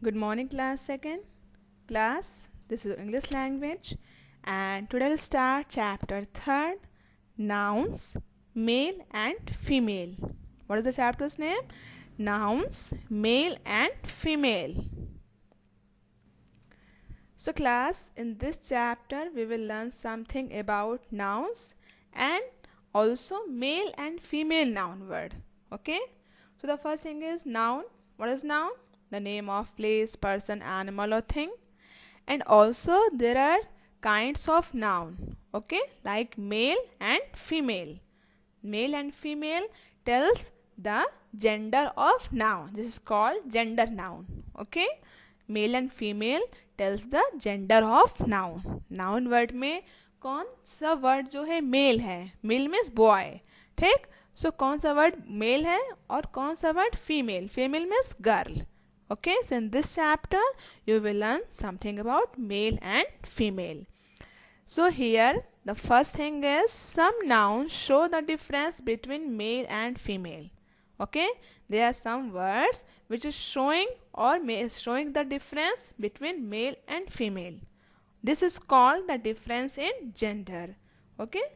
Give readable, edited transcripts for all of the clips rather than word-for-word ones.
Good morning, class second. Class, this is English language, and today we'll start chapter third, nouns, male and female. What is the chapter's name? Nouns, male and female. So, class, in this chapter, we will learn something about nouns and also male and female noun word. Okay? So, the first thing is noun. What is noun? The name of place, person, animal, or thing. And also, there are kinds of noun. Okay? Like male and female. Male and female tells the gender of noun. This is called gender noun. Okay? Male and female tells the gender of noun. Noun word में कौन सा word जो है mail है, mail means boy, ठीक. सो कौन सा word mail है और कौन सा word female, female means girl. Okay, so in this chapter you will learn something about male and female. So here the first thing is some nouns show the difference between male and female. Okay, there are some words which is showing or showing the difference between male and female. This is called the difference in gender. Okay,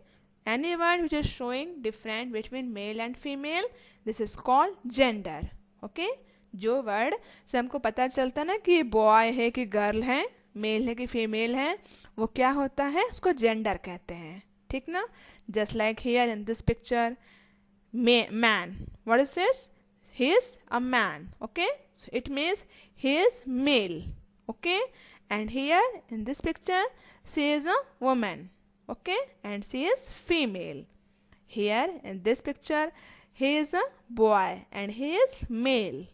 any word which is showing difference between male and female, this is called gender. Okay, जो word से हमको पता चलता ना कि boy है कि girl है, मेल है कि फीमेल है, वो क्या होता है, उसको जेंडर कहते हैं. ठीक ना. Just like here in this picture, man, what is this? He is a man. Okay, so it means he is male. Okay, and here in this picture she is a woman. Okay, and she is female. Here in this picture he is a boy and he is male.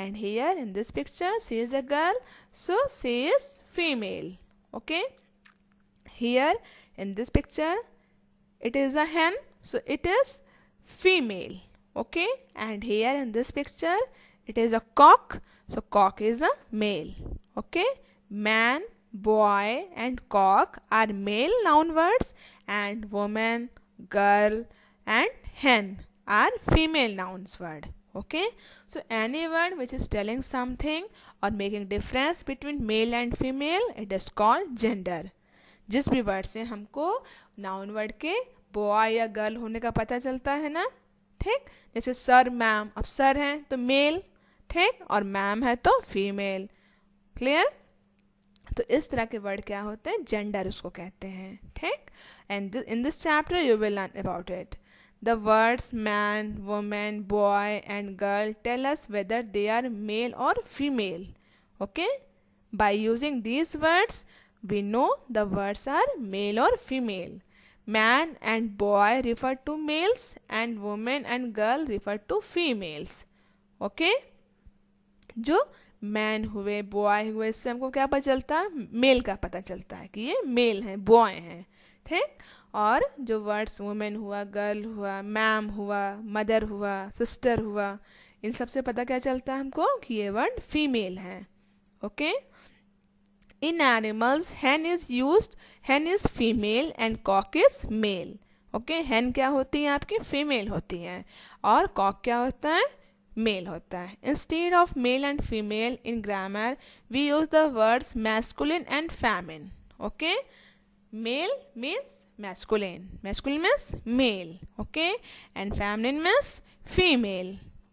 And here in this picture she is a girl, so she is female. Okay, here in this picture it is a hen, so it is female. Okay, and here in this picture it is a cock, so cock is a male. Okay, man, boy and cock are male noun words, and woman, girl and hen are female nouns word. Okay, so any word which is telling something or making difference between male and female, it is called gender. जिस भी word से हमको noun word के boy या girl होने का पता चलता है ना, ठीक. जैसे सर, मैम, अब सर हैं तो मेल, ठीक, और मैम है तो फीमेल. क्लियर. तो इस तरह के वर्ड क्या होते हैं, जेंडर उसको कहते हैं. ठीक. And in this chapter you will learn about it. The words man, woman, boy and girl tell us whether they are male or female. Okay? By using these words, we know the words are male or female. Man and boy refer to males and woman and girl refer to females. Okay? जो man हुए, boy हुए, इससे हमको क्या पता चलता है, mail का पता चलता है कि ये मेल हैं, बॉय हैं. ठीक. और जो वर्ड्स वुमेन हुआ, गर्ल हुआ, मैम हुआ, मदर हुआ, सिस्टर हुआ, इन सब से पता क्या चलता है हमको कि ये वर्ड फीमेल हैं. Okay. In animals hen is used, hen is female and cock is male. Okay, hen क्या होती है आपकी, फीमेल होती हैं, और कॉक क्या होता है, मेल होता है. Instead of male and female in grammar we use the words masculine and feminine. Okay, male means masculine, masculine means male. Okay, and feminine means female.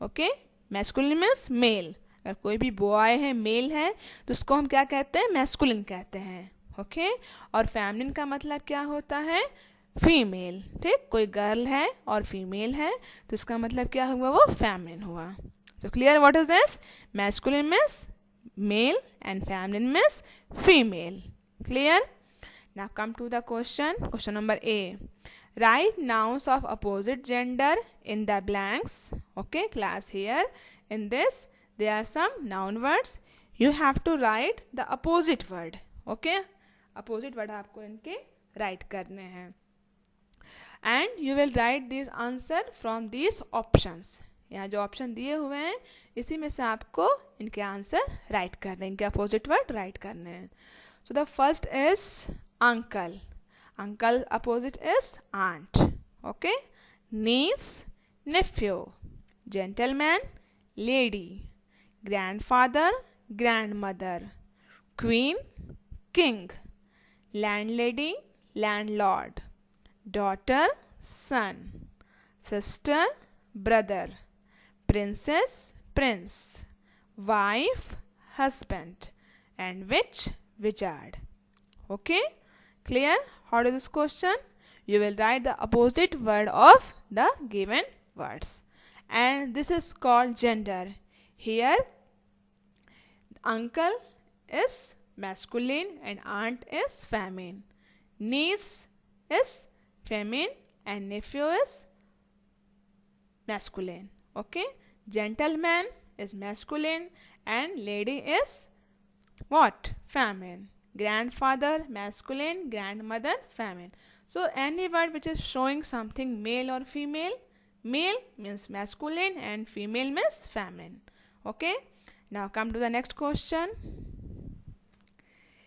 Okay, masculine means male. अगर कोई भी boy है, mail है, तो उसको हम क्या कहते हैं, मैस्कुलिन कहते हैं. ओके, और फेमिनिन का मतलब क्या होता है, फीमेल. ठीक. कोई गर्ल है और फीमेल है तो इसका मतलब क्या हुआ, वो फेमिनिन हुआ. So clear. What is this? Masculine means male and feminine means female. Clear. Now come to the question. Question number A. Write nouns of opposite gender in the blanks. Okay, class, here in this there are some noun words. You have to write the opposite word. Okay, opposite word आपको इनके write करने हैं. And you will write this answer from these options. यहाँ जो option दिए हुए हैं इसी में से आपको इनके आंसर राइट करने हैं, इनके अपोजिट वर्ड राइट करने हैं. So the first is uncle. Uncle opposite is aunt. Okay. Niece, nephew. Gentleman, lady. Grandfather, grandmother, queen, king, landlady, landlord, daughter, son, sister, brother, princess, prince, wife, husband, and witch, wizard. Okay, clear? How to this question? You will write the opposite word of the given words, and this is called gender. Here uncle is masculine and aunt is feminine, niece is feminine and nephew is masculine. Okay, gentleman is masculine and lady is what? Feminine. Grandfather masculine, grandmother feminine. So any word which is showing something male or female, male means masculine and female means feminine. Okay, now come to the next question.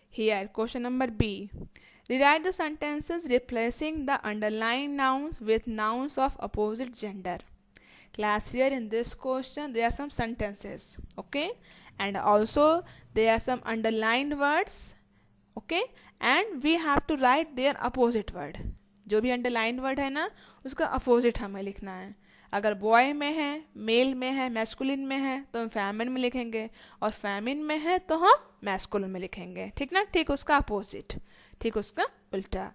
Here question number B. Rewrite the sentences replacing the underlined nouns with nouns of opposite gender. Class, here in this question there are some sentences, okay, and also there are some underlined words, okay, and we have to write their opposite word. जो भी underlined word है ना उसका opposite हमें लिखना है. अगर boy में है, मेल में है, मैस्कुलिन में है तो हम फेमिन में लिखेंगे, और फेमिन में है तो हम मैस्कुलिन में लिखेंगे. ठीक ना? ठीक उसका अपोजिट, ठीक उसका उल्टा.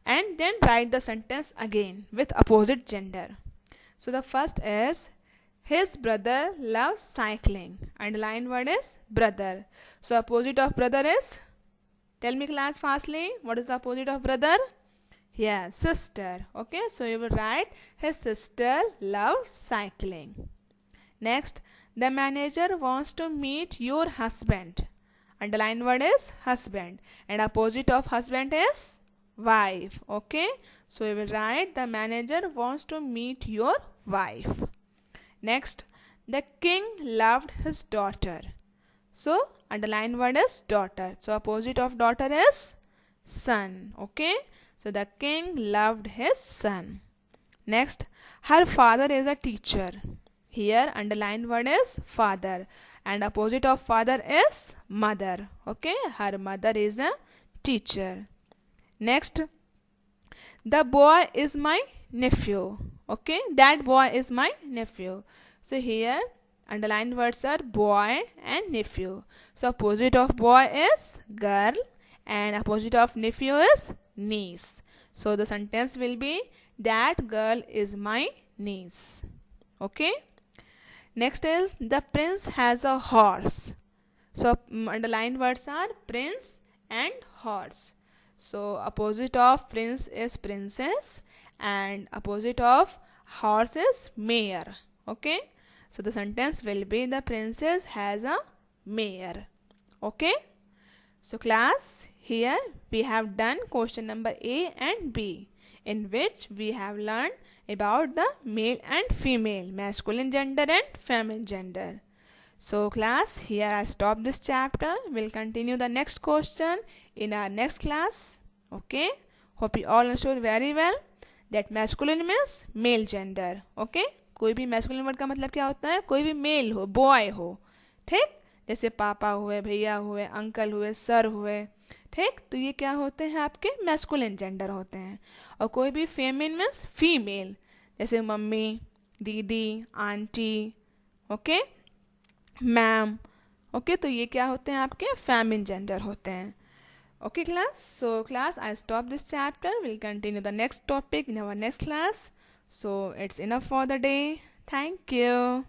And then write the sentence again with opposite gender. So the first is his brother loves cycling. Underlined word is brother. So opposite of brother is, tell me class fastly, what is the opposite of brother? Yeah, sister. Okay, so you will write his sister loves cycling. Next, the manager wants to meet your husband. Underlined word is husband and opposite of husband is wife. Okay, so you will write the manager wants to meet your wife. Next, the king loved his daughter. So underlined word is daughter. So opposite of daughter is son. Okay, so the king loved his son. Next, her father is a teacher. Here underlined word is father and opposite of father is mother. Okay, her mother is a teacher. Next, the boy is my nephew. Okay, that boy is my nephew. So here underlined words are boy and nephew. So opposite of boy is girl and opposite of nephew is niece. So the sentence will be that girl is my niece. Okay, next is the prince has a horse. So underlined words are prince and horse. So opposite of prince is princess and opposite of horse is mare. Okay, so the sentence will be the princess has a mare. Okay, so class, here we have done question number A and B, in which we have learned about the male and female, masculine gender and feminine gender. So class, here I stop this chapter. We'll continue the next question in our next class. Okay, hope you all understood very well that masculine means male gender. Okay, कोई भी masculine word का मतलब क्या होता है? कोई भी male हो, boy हो. ठीक, जैसे पापा हुए, भैया हुए, अंकल हुए, सर हुए. ठीक, तो ये क्या होते हैं? आपके masculine gender होते हैं. और कोई भी feminine means female, जैसे मम्मी, दीदी, आंटी, ओके, मैम. ओके, तो ये क्या होते हैं? आपके feminine gender होते हैं. Okay class, so class, I stop this chapter. We'll continue the next topic in our next class. So it's enough for the day. Thank you.